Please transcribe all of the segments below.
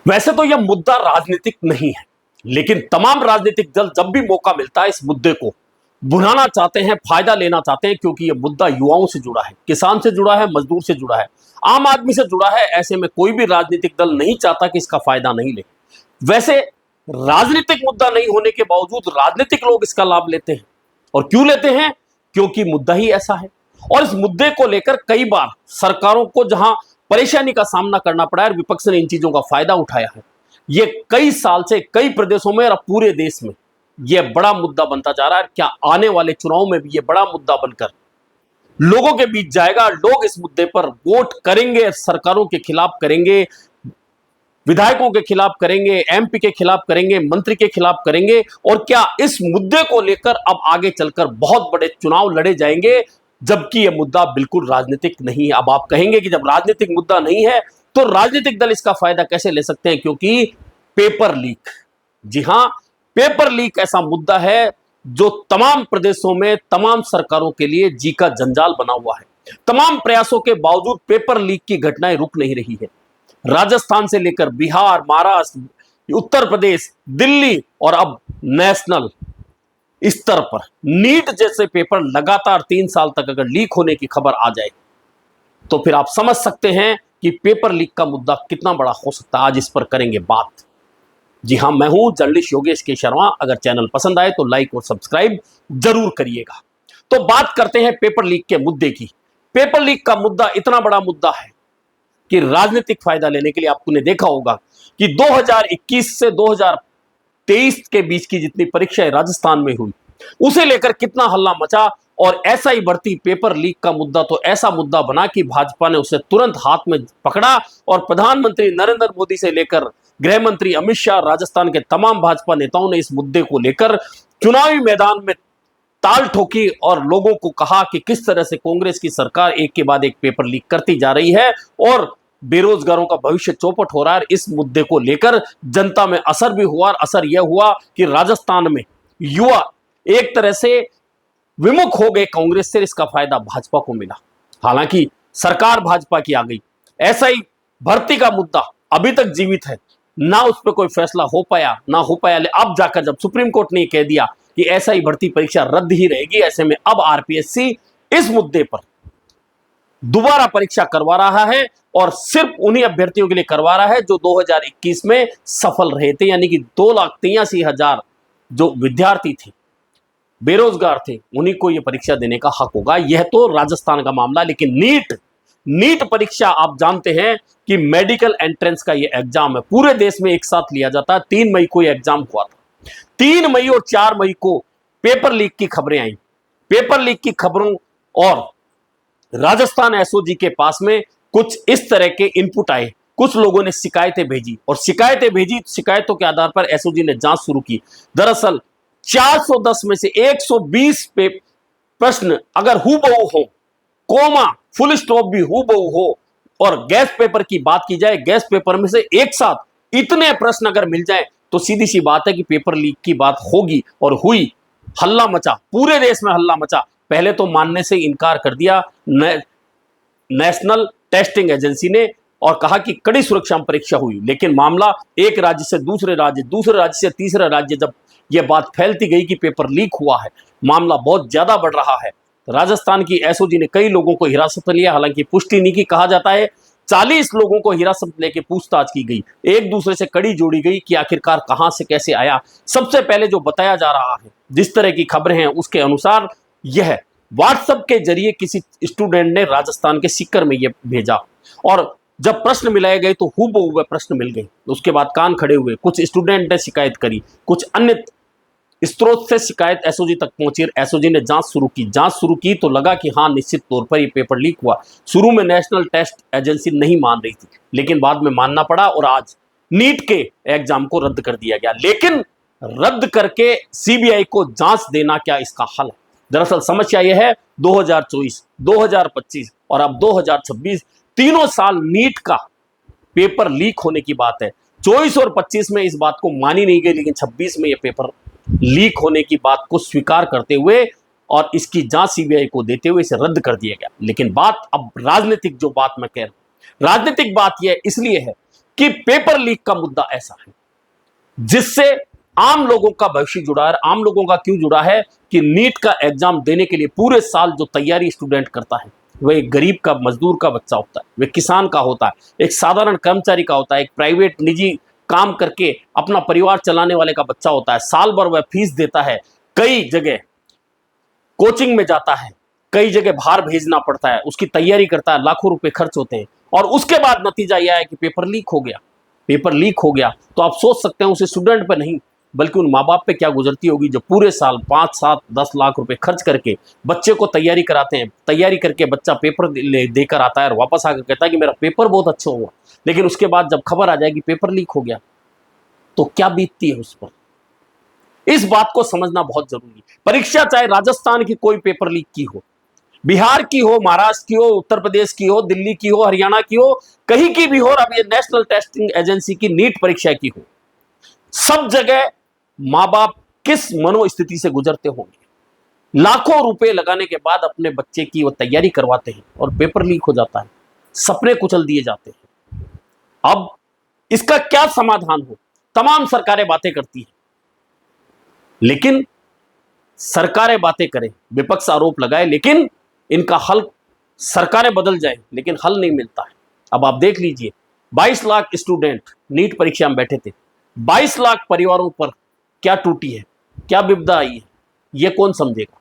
वैसे तो यह मुद्दा राजनीतिक नहीं है, लेकिन तमाम राजनीतिक दल जब भी मौका मिलता है इस मुद्दे को भुनाना चाहते हैं, फायदा लेना चाहते हैं, क्योंकि यह मुद्दा युवाओं से जुड़ा है, किसान से जुड़ा है, मजदूर से जुड़ा है, आम आदमी से जुड़ा है। ऐसे में कोई भी राजनीतिक दल नहीं चाहता कि इसका फायदा नहीं ले। वैसे राजनीतिक मुद्दा नहीं होने के बावजूद राजनीतिक लोग इसका लाभ लेते हैं। और क्यों लेते हैं? क्योंकि मुद्दा ही ऐसा है। और इस मुद्दे को लेकर कई बार सरकारों को जहां परेशानी का सामना करना पड़ा है, विपक्ष ने इन चीजों का फायदा उठाया है। ये कई साल से कई प्रदेशों में और पूरे देश में यह बड़ा मुद्दा बनता जा रहा है। क्या आने वाले चुनाव में भी यह बड़ा मुद्दा बनकर लोगों के बीच जाएगा? लोग इस मुद्दे पर वोट करेंगे, सरकारों के खिलाफ करेंगे, विधायकों के खिलाफ करेंगे, एमपी के खिलाफ करेंगे, मंत्री के खिलाफ करेंगे। और क्या इस मुद्दे को लेकर अब आगे चलकर बहुत बड़े चुनाव लड़े जाएंगे, जबकि यह मुद्दा बिल्कुल राजनीतिक नहीं है? अब आप कहेंगे कि जब राजनीतिक मुद्दा नहीं है तो राजनीतिक दल इसका फायदा कैसे ले सकते हैं? क्योंकि पेपर लीक, जी हां, पेपर लीक ऐसा मुद्दा है जो तमाम प्रदेशों में तमाम सरकारों के लिए जी का जंजाल बना हुआ है। तमाम प्रयासों के बावजूद पेपर लीक की घटनाएं रुक नहीं रही है। राजस्थान से लेकर बिहार, महाराष्ट्र, उत्तर प्रदेश, दिल्ली और अब नेशनल स्तर पर नीट जैसे पेपर लगातार 3 साल तक अगर लीक होने की खबर आ जाए तो फिर आप समझ सकते हैं कि पेपर लीक का मुद्दा कितना बड़ा हो सकता है। आज इस पर करेंगे बात। जी हां, मैं हूं जर्नलिस्ट योगेश के शर्मा। अगर चैनल पसंद आए तो लाइक और सब्सक्राइब जरूर करिएगा। तो बात करते हैं पेपर लीक के मुद्दे की। पेपर लीक का मुद्दा इतना बड़ा मुद्दा है कि राजनीतिक फायदा लेने के लिए आपने देखा होगा कि 2021 से 2023 के बीच की जितनी परीक्षाएं राजस्थान में हुई उसे लेकर कितना हल्ला मचा। और ऐसा ही बढ़ती पेपर लीक का मुद्दा तो ऐसा मुद्दा बना कि भाजपा ने उसे तुरंत हाथ में पकड़ा और प्रधानमंत्री नरेंद्र मोदी से लेकर गृह मंत्री अमित शाह, राजस्थान के तमाम भाजपा नेताओं ने इस मुद्दे को लेकर चुनावी मैदान में ताल ठोकी और लोगों को कहा कि किस तरह से कांग्रेस की सरकार एक के बाद एक पेपर लीक करती जा रही है और बेरोजगारों का भविष्य चौपट हो रहा है। इस मुद्दे को लेकर जनता में असर भी हुआ और असर यह हुआ कि राजस्थान में युवा एक तरह से विमुख हो गए कांग्रेस से। इसका फायदा भाजपा को मिला। हालांकि सरकार भाजपा की आ गई। ऐसा ही भर्ती का मुद्दा अभी तक जीवित है, ना उस पर कोई फैसला हो पाया ना हो पाया। अब जाकर जब सुप्रीम कोर्ट ने कह दिया कि ऐसा ही भर्ती परीक्षा रद्द ही रहेगी, ऐसे में अब आरपीएससी इस मुद्दे पर दोबारा परीक्षा करवा रहा है और सिर्फ उन्हीं अभ्यर्थियों के लिए करवा रहा है जो 2021 में सफल रहे थे। यानी कि 2,83,000 जो विद्यार्थी थे, बेरोजगार थे, उन्हीं को यह परीक्षा देने का हक होगा। यह तो राजस्थान का मामला। लेकिन नीट परीक्षा आप जानते हैं कि मेडिकल एंट्रेंस का यह एग्जाम है, पूरे देश में एक साथ लिया जाता है। 3 मई को यह एग्जाम हुआ था। 3 मई और 4 मई को पेपर लीक की खबरें आई। पेपर लीक की खबरों और राजस्थान एसओजी के पास में कुछ इस तरह के इनपुट आए। कुछ लोगों ने शिकायतें भेजी और शिकायतों के आधार पर एसओजी ने जांच शुरू की। दरअसल 410 में से 120 प्रश्न अगर हूबहू हो, कोमा फुल स्टॉप भी हूबहू हो, और गैस पेपर की बात की जाए, गैस पेपर में से एक साथ इतने प्रश्न अगर मिल जाए तो सीधी सी बात है कि पेपर लीक की बात होगी। और हुई, हल्ला मचा, पूरे देश में हल्ला मचा। पहले तो मानने से इनकार कर दिया नेशनल टेस्टिंग एजेंसी ने और कहा कि कड़ी सुरक्षा में परीक्षा हुई। लेकिन मामला एक राज्य से दूसरे राज्य से तीसरे राज्य जब यह बात फैलती गई कि पेपर लीक हुआ है, मामला बहुत ज्यादा बढ़ रहा है। राजस्थान की एसओजी ने कई लोगों को हिरासत में लिया। हालांकि पुष्टि नहीं की, कहा जाता है 40 लोगों को हिरासत में लेकर पूछताछ की गई। एक दूसरे से कड़ी जोड़ी गई कि आखिरकार कहां से कैसे आया। सबसे पहले जो बताया जा रहा है, जिस तरह की खबरें हैं उसके अनुसार, यह व्हाट्सएप के जरिए किसी स्टूडेंट ने राजस्थान के सीकर में यह भेजा और जब प्रश्न मिलाए गए तो हूबहू प्रश्न मिल गए। उसके बाद कान खड़े हुए, कुछ स्टूडेंट ने शिकायत करी, कुछ अन्य स्रोत से शिकायत एसओजी तक पहुंची। एसओजी ने जांच शुरू की तो लगा कि हाँ, निश्चित तौर पर यह पेपर लीक हुआ। शुरू में नेशनल टेस्ट एजेंसी नहीं मान रही थी, लेकिन बाद में मानना पड़ा और आज नीट के एग्जाम को रद्द कर दिया गया। लेकिन रद्द करके सीबीआई को जांच देना क्या इसका हल है? दरअसल समस्या यह है 2024, 2025 और अब 2026 तीनों साल नीट का पेपर लीक होने की बात है। 24 और 25 में इस बात को मानी नहीं गई, लेकिन 26 में यह पेपर लीक होने की बात को स्वीकार करते हुए और इसकी जांच सीबीआई को देते हुए इसे रद्द कर दिया गया। लेकिन बात अब राजनीतिक, जो बात मैं कह रहा हूं, राजनीतिक बात यह इसलिए है कि पेपर लीक का मुद्दा ऐसा है जिससे आम लोगों का भविष्य जुड़ा है। आम लोगों का क्यों जुड़ा है कि नीट का एग्जाम देने के लिए पूरे साल जो तैयारी स्टूडेंट करता है, वह एक गरीब का, मजदूर का बच्चा होता है, वह किसान का होता है, एक साधारण कर्मचारी का होता है, एक प्राइवेट निजी काम करके अपना परिवार चलाने वाले का बच्चा होता है। साल भर वह फीस देता है, कई जगह कोचिंग में जाता है, कई जगह बाहर भेजना पड़ता है, उसकी तैयारी करता है, लाखों रुपए खर्च होते हैं, और उसके बाद नतीजा यह है कि पेपर लीक हो गया। पेपर लीक हो गया तो आप सोच सकते हैं उसे स्टूडेंट पे नहीं बल्कि उन माँ बाप पे क्या गुजरती होगी जो पूरे साल 5, 7, 10 लाख रुपए खर्च करके बच्चे को तैयारी कराते हैं। तैयारी करके बच्चा पेपर देकर आता है और वापस आकर कहता है कि मेरा पेपर बहुत अच्छा हुआ, लेकिन उसके बाद जब खबर आ जाएगी पेपर लीक हो गया तो क्या बीतती है उस पर। इस बात को समझना बहुत जरूरी है। परीक्षा चाहे राजस्थान की कोई पेपर लीक की हो, बिहार की हो, महाराष्ट्र की हो, उत्तर प्रदेश की हो, दिल्ली की हो, हरियाणा की हो, कहीं की भी हो, और अब ये नेशनल टेस्टिंग एजेंसी की नीट परीक्षा की हो, सब जगह मां बाप किस मनोस्थिति से गुजरते होंगे। लाखों रुपए लगाने के बाद अपने बच्चे की वो तैयारी करवाते हैं और पेपर लीक हो जाता है, सपने कुचल दिए जाते हैं। अब इसका क्या समाधान हो? तमाम सरकारें बातें करती हैं, लेकिन सरकारें बातें करें, विपक्ष आरोप लगाए, लेकिन इनका हल, सरकारें बदल जाए लेकिन हल नहीं मिलता है। अब आप देख लीजिए, 22 लाख स्टूडेंट नीट परीक्षा में बैठे थे, 22 लाख परिवारों पर क्या टूटी है, क्या विपदा आई है, यह कौन समझेगा?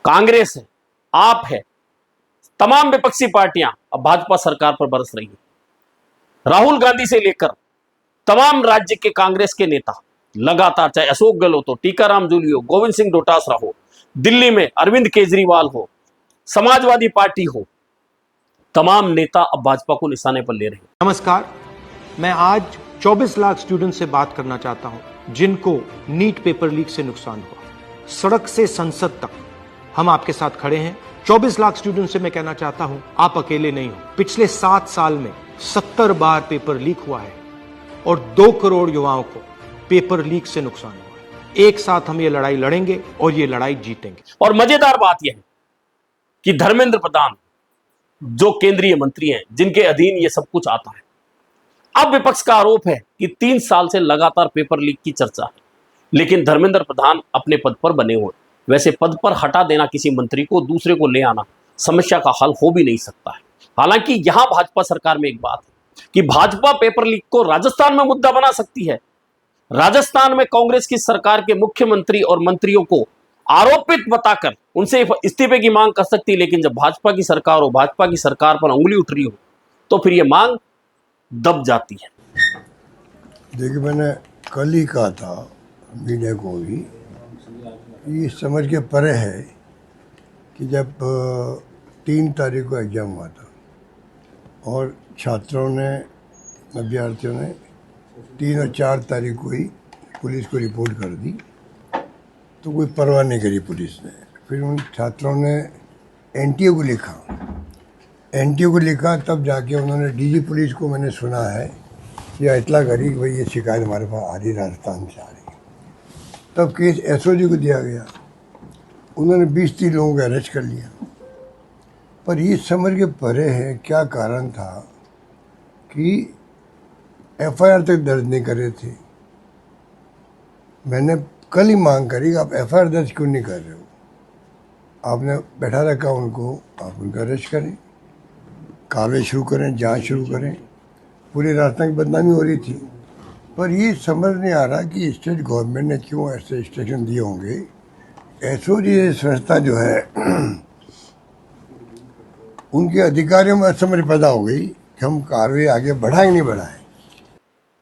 कांग्रेस है, आप है, तमाम विपक्षी पार्टियां अब भाजपा सरकार पर बरस रही है। राहुल गांधी से लेकर तमाम राज्य के कांग्रेस के नेता लगातार, चाहे अशोक गहलोत हो, टीकाराम जूली हो, गोविंद सिंह डोटासरा हो, दिल्ली में अरविंद केजरीवाल हो, समाजवादी पार्टी हो, तमाम नेता अब भाजपा को निशाने पर ले रहे हैं। नमस्कार, मैं आज 24 लाख स्टूडेंट से बात करना चाहता हूं जिनको नीट पेपर लीक से नुकसान हुआ। सड़क से संसद तक हम आपके साथ खड़े हैं। 24 लाख स्टूडेंट से मैं कहना चाहता हूं, आप अकेले नहीं हो। पिछले 7 साल में 70 बार पेपर लीक हुआ है और 2 करोड़ युवाओं को पेपर लीक से नुकसान हुआ है। एक साथ हम ये लड़ाई लड़ेंगे और ये लड़ाई जीतेंगे। और मजेदार बात यह है कि धर्मेंद्र प्रधान जो केंद्रीय मंत्री हैं, जिनके अधीन ये सब कुछ आता है, अब विपक्ष का आरोप है कि 3 साल से लगातार पेपर लीक की चर्चा है, लेकिन धर्मेंद्र प्रधान अपने पद पर बने हुए। वैसे पद पर हटा देना किसी मंत्री को, दूसरे को ले आना समस्या का हल हो भी नहीं सकता है। हालांकि यहां भाजपा सरकार में एक बात है कि भाजपा पेपर लीक को राजस्थान में मुद्दा बना सकती है। राजस्थान में कांग्रेस की सरकार के मुख्यमंत्री और मंत्रियों को आरोपित बताकर उनसे इस्तीफे की मांग कर सकती है, लेकिन जब भाजपा की सरकार हो, भाजपा की सरकार पर उंगली उठ रही हो, तो फिर यह मांग दब जाती है। देखिए, मैंने कल ही कहा था मीडिया को भी, ये समझ के परे है कि जब 3 तारीख को एग्ज़ाम हुआ था और छात्रों ने, अभ्यर्थियों ने 3 और 4 तारीख को ही पुलिस को रिपोर्ट कर दी, तो कोई परवाह नहीं करी पुलिस ने। फिर उन छात्रों ने एनटीओ को लिखा, तब जाके उन्होंने डीजी पुलिस को, मैंने सुना है, या इतला करी कि भाई ये शिकायत हमारे पास आ रही, राजस्थान से आ रही। तब केस एसओजी को दिया गया, उन्होंने 20-30 लोगों को अरेस्ट कर लिया। पर ये समझ के परे है क्या कारण था कि एफआईआर तक दर्ज नहीं कर रहे थे। मैंने कल ही मांग करी कि आप एफआईआर दर्ज क्यों नहीं कर रहे हो? आपने बैठा रखा उनको, आप उनका अरेस्ट करें, कार्रवाई शुरू करें, जांच शुरू करें। पूरे राजस्थान की बदनामी हो रही थी। पर ये समझ नहीं आ रहा कि स्टेट गवर्नमेंट ने क्यों ऐसे इंस्ट्रक्शन दिए होंगे। एसओजी संस्था जो है उनके अधिकारियों में असमझ पैदा हो गई कि हम कार्रवाई आगे बढ़ाएं नहीं बढ़ाएं।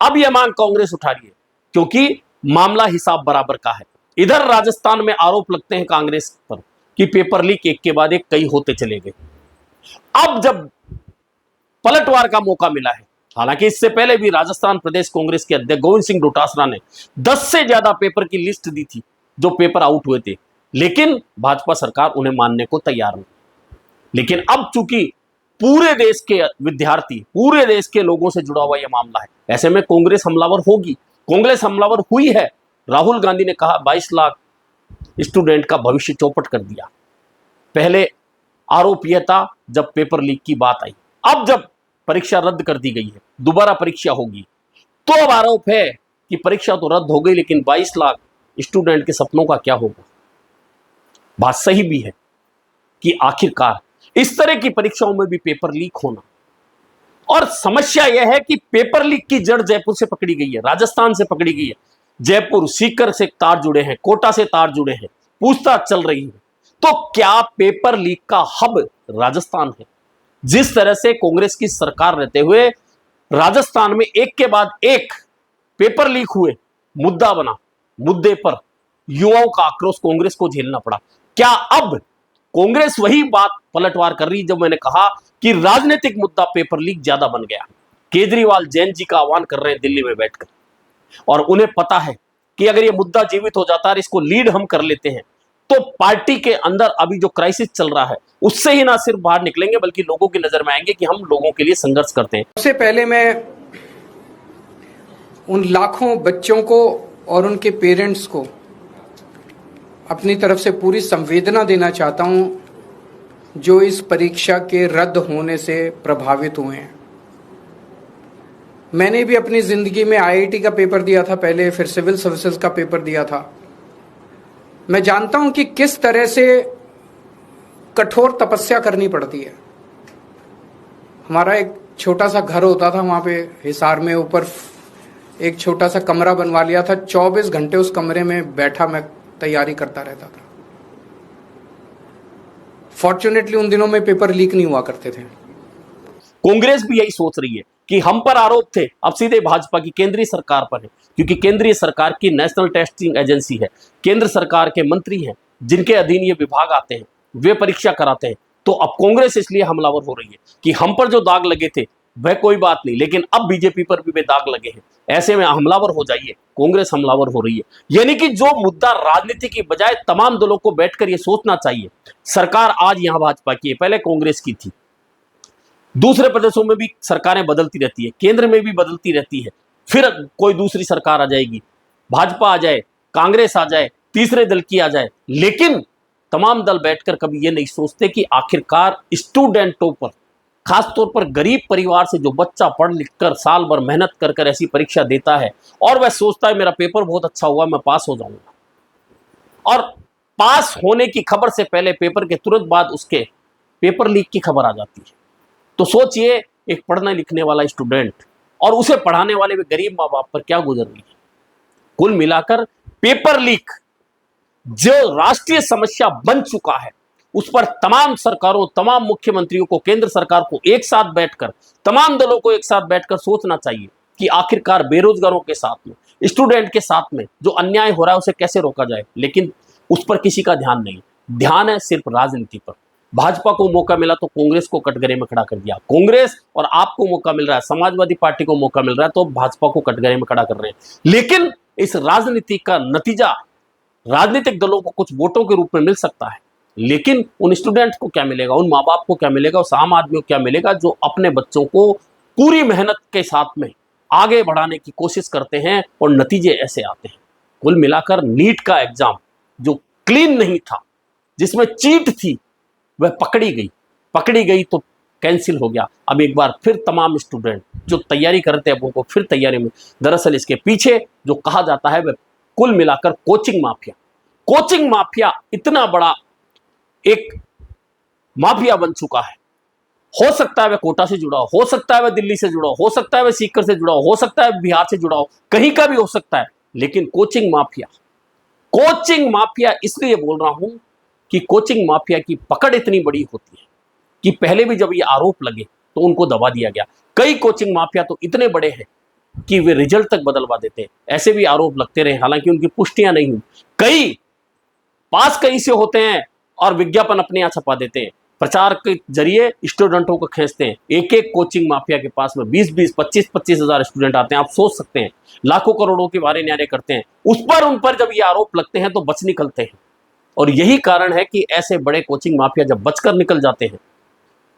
अब यह मांग कांग्रेस उठा रही है क्योंकि मामला हिसाब बराबर का है। इधर राजस्थान में आरोप लगते हैं कांग्रेस पर कि पेपर लीक एक के बाद एक कई होते चले गए। अब जब पलटवार का मौका मिला है, हालांकि इससे पहले भी राजस्थान प्रदेश कांग्रेस के अध्यक्ष गोविंद सिंह डोटासरा ने 10 से ज्यादा पेपर की लिस्ट दी थी जो पेपर आउट हुए थे, लेकिन भाजपा सरकार उन्हें मानने को तैयार नहीं। लेकिन अब चूंकि पूरे देश के विद्यार्थी, पूरे देश के लोगों से जुड़ा हुआ यह मामला है, ऐसे में कांग्रेस हमलावर होगी। कांग्रेस हमलावर हुई है। राहुल गांधी ने कहा 22 लाख स्टूडेंट का भविष्य चौपट कर दिया। पहले आरोप यह था जब पेपर लीक की बात आई, अब जब परीक्षा रद्द कर दी गई है दोबारा परीक्षा होगी। तो अब आरोप है कि परीक्षा तो रद्द हो गई, लेकिन 22 लाख स्टूडेंट के सपनों का क्या होगा। बात सही भी है कि आखिरकार इस तरह की परीक्षाओं में भी पेपर लीक होना, और समस्या यह है कि पेपर लीक की जड़ जयपुर से पकड़ी गई है, राजस्थान से पकड़ी गई है। जयपुर सीकर से तार जुड़े हैं, कोटा से तार जुड़े हैं, पूछताछ चल रही है। तो क्या पेपर लीक का हब राजस्थान है? जिस तरह से कांग्रेस की सरकार रहते हुए राजस्थान में एक के बाद एक पेपर लीक हुए, मुद्दा बना, मुद्दे पर युवाओं का आक्रोश कांग्रेस को झेलना पड़ा। क्या अब कांग्रेस वही बात पलटवार कर रही जब मैंने कहा कि राजनीतिक मुद्दा पेपर लीक ज्यादा बन गया? केजरीवाल जैन जी का आह्वान कर रहे हैं दिल्ली में बैठकर, और उन्हें पता है कि अगर ये मुद्दा जीवित हो जाता है, इसको लीड हम कर लेते हैं, तो पार्टी के अंदर अभी जो क्राइसिस चल रहा है उससे ही ना सिर्फ बाहर निकलेंगे, बल्कि लोगों की नजर में आएंगे कि हम लोगों के लिए संघर्ष करते हैं। सबसे पहले मैं उन लाखों बच्चों को और उनके पेरेंट्स को अपनी तरफ से पूरी संवेदना देना चाहता हूं जो इस परीक्षा के रद्द होने से प्रभावित हुए हैं। मैंने भी अपनी जिंदगी में आईआईटी का पेपर दिया था पहले, फिर सिविल सर्विसेज का पेपर दिया था। मैं जानता हूं कि किस तरह से कठोर तपस्या करनी पड़ती है। हमारा एक छोटा सा घर होता था वहां पे हिसार में, ऊपर एक छोटा सा कमरा बनवा लिया था। 24 घंटे उस कमरे में बैठा मैं तैयारी करता रहता था। फॉर्चुनेटली उन दिनों में पेपर लीक नहीं हुआ करते थे। कांग्रेस भी यही सोच रही है कि हम पर आरोप थे, अब सीधे भाजपा की केंद्रीय सरकार पर है, क्योंकि केंद्रीय सरकार की नेशनल टेस्टिंग एजेंसी है, केंद्र सरकार के मंत्री हैं जिनके अधीन ये विभाग आते हैं, वे परीक्षा कराते हैं। तो अब कांग्रेस इसलिए हमलावर हो रही है कि हम पर जो दाग लगे थे वह कोई बात नहीं, लेकिन अब बीजेपी पर भी वे दाग लगे हैं, ऐसे में हमलावर हो जाइए। कांग्रेस हमलावर हो रही है, यानी कि जो मुद्दा राजनीति की बजाय तमाम दलों को बैठकर यह सोचना चाहिए। सरकार आज यहां भाजपा की है, पहले कांग्रेस की थी। दूसरे प्रदेशों में भी सरकारें बदलती रहती है, केंद्र में भी बदलती रहती है, फिर कोई दूसरी सरकार आ जाएगी, भाजपा आ जाए, कांग्रेस आ जाए, तीसरे दल की आ जाए, लेकिन तमाम दल बैठकर कभी ये नहीं सोचते कि आखिरकार स्टूडेंटों पर, खासतौर पर गरीब परिवार से जो बच्चा पढ़ लिख कर साल भर मेहनत कर कर ऐसी परीक्षा देता है और वह सोचता है मेरा पेपर बहुत अच्छा हुआ, मैं पास हो जाऊंगा, और पास होने की खबर से पहले पेपर के तुरंत बाद उसके पेपर लीक की खबर आ जाती है। तो सोचिए एक पढ़ने लिखने वाला स्टूडेंट और उसे पढ़ाने वाले भी गरीब माँ बाप पर क्या गुजर रही है। कुल मिलाकर पेपर लीक जो राष्ट्रीय समस्या बन चुका है, उस पर तमाम सरकारों, तमाम मुख्यमंत्रियों को, केंद्र सरकार को एक साथ बैठकर, तमाम दलों को एक साथ बैठकर सोचना चाहिए कि आखिरकार बेरोजगारों के साथ में, स्टूडेंट के साथ में जो अन्याय हो रहा है उसे कैसे रोका जाए। लेकिन उस पर किसी का ध्यान नहीं, ध्यान है सिर्फ राजनीति पर। भाजपा को मौका मिला तो कांग्रेस को कटघरे में खड़ा कर दिया, कांग्रेस और आपको मौका मिल रहा है, समाजवादी पार्टी को मौका मिल रहा है तो भाजपा को कटघरे में खड़ा कर रहे हैं। लेकिन इस राजनीति का नतीजा राजनीतिक दलों को कुछ वोटों के रूप में मिल सकता है, लेकिन उन स्टूडेंट को क्या मिलेगा, उन माँ बाप को क्या मिलेगा, उस आम आदमी को क्या मिलेगा जो अपने बच्चों को पूरी मेहनत के साथ में आगे बढ़ाने की कोशिश करते हैं और नतीजे ऐसे आते हैं। कुल मिलाकर नीट का एग्जाम जो क्लीन नहीं था, जिसमें चीट थी, वह पकड़ी गई तो कैंसिल हो गया। अब एक बार फिर तमाम स्टूडेंट जो तैयारी करते हैं वो फिर तैयारी में, दरअसल इसके पीछे जो कहा जाता है वह कुल मिलाकर कोचिंग माफिया इतना बड़ा एक माफिया बन चुका है। हो सकता है वह कोटा से जुड़ा हो सकता है वह दिल्ली से जुड़ा हो सकता है वह सीकर से जुड़ा हो सकता है बिहार से जुड़ा हो, कहीं का भी हो सकता है, लेकिन कोचिंग माफिया इसलिए बोल रहा हूं कि कोचिंग माफिया की पकड़ इतनी बड़ी होती है कि पहले भी जब ये आरोप लगे तो उनको दबा दिया गया। कई कोचिंग माफिया तो इतने बड़े हैं कि वे रिजल्ट तक बदलवा देते हैं, ऐसे भी आरोप लगते रहे, हालांकि उनकी पुष्टियां नहीं हुई। कई पास कहीं से होते हैं और विज्ञापन अपने यहां छपा देते हैं, प्रचार के जरिए स्टूडेंटों को खींचते हैं। एक एक कोचिंग माफिया के पास में 20-20, 25-25 हजार स्टूडेंट आते हैं। आप सोच सकते हैं, लाखों करोड़ों के वारे न्यारे करते हैं, उन पर जब ये आरोप लगते हैं तो बच निकलते हैं। और यही कारण है कि ऐसे बड़े कोचिंग माफिया जब बचकर निकल जाते हैं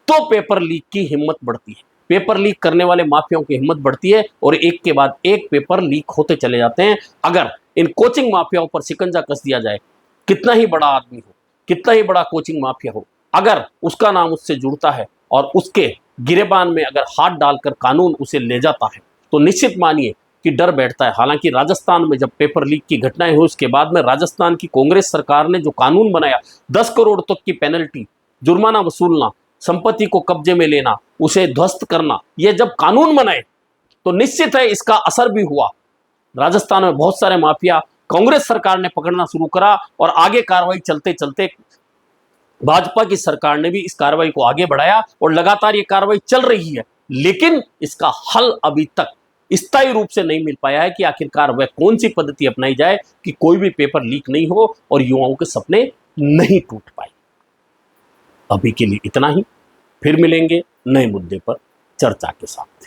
तो पेपर लीक की हिम्मत बढ़ती है, पेपर लीक करने वाले माफियाओं की हिम्मत बढ़ती है और एक के बाद एक पेपर लीक होते चले जाते हैं। अगर इन कोचिंग माफियाओं पर शिकंजा कस दिया जाए, कितना ही बड़ा आदमी हो, कितना ही बड़ा कोचिंग माफिया हो, अगर उसका नाम उससे जुड़ता है और उसके गिरेबान में अगर हाथ डालकर कानून उसे ले जाता है तो निश्चित मानिए कि डर बैठता है। हालांकि राजस्थान में जब पेपर लीक की घटनाएं हुई उसके बाद में राजस्थान की कांग्रेस सरकार ने जो कानून बनाया, 10 करोड़ तक की पेनल्टी, जुर्माना वसूलना, संपत्ति को कब्जे में लेना, उसे ध्वस्त करना, ये जब कानून बनाए तो निश्चित है इसका असर भी हुआ। राजस्थान में बहुत सारे माफिया कांग्रेस सरकार ने पकड़ना शुरू करा और आगे कार्रवाई चलते चलते भाजपा की सरकार ने भी इस कार्रवाई को आगे बढ़ाया और लगातार ये कार्रवाई चल रही है। लेकिन इसका हल अभी तक स्थायी रूप से नहीं मिल पाया है कि आखिरकार वह कौन सी पद्धति अपनाई जाए कि कोई भी पेपर लीक नहीं हो और युवाओं के सपने नहीं टूट पाए। अभी के लिए इतना ही, फिर मिलेंगे नए मुद्दे पर चर्चा के साथ।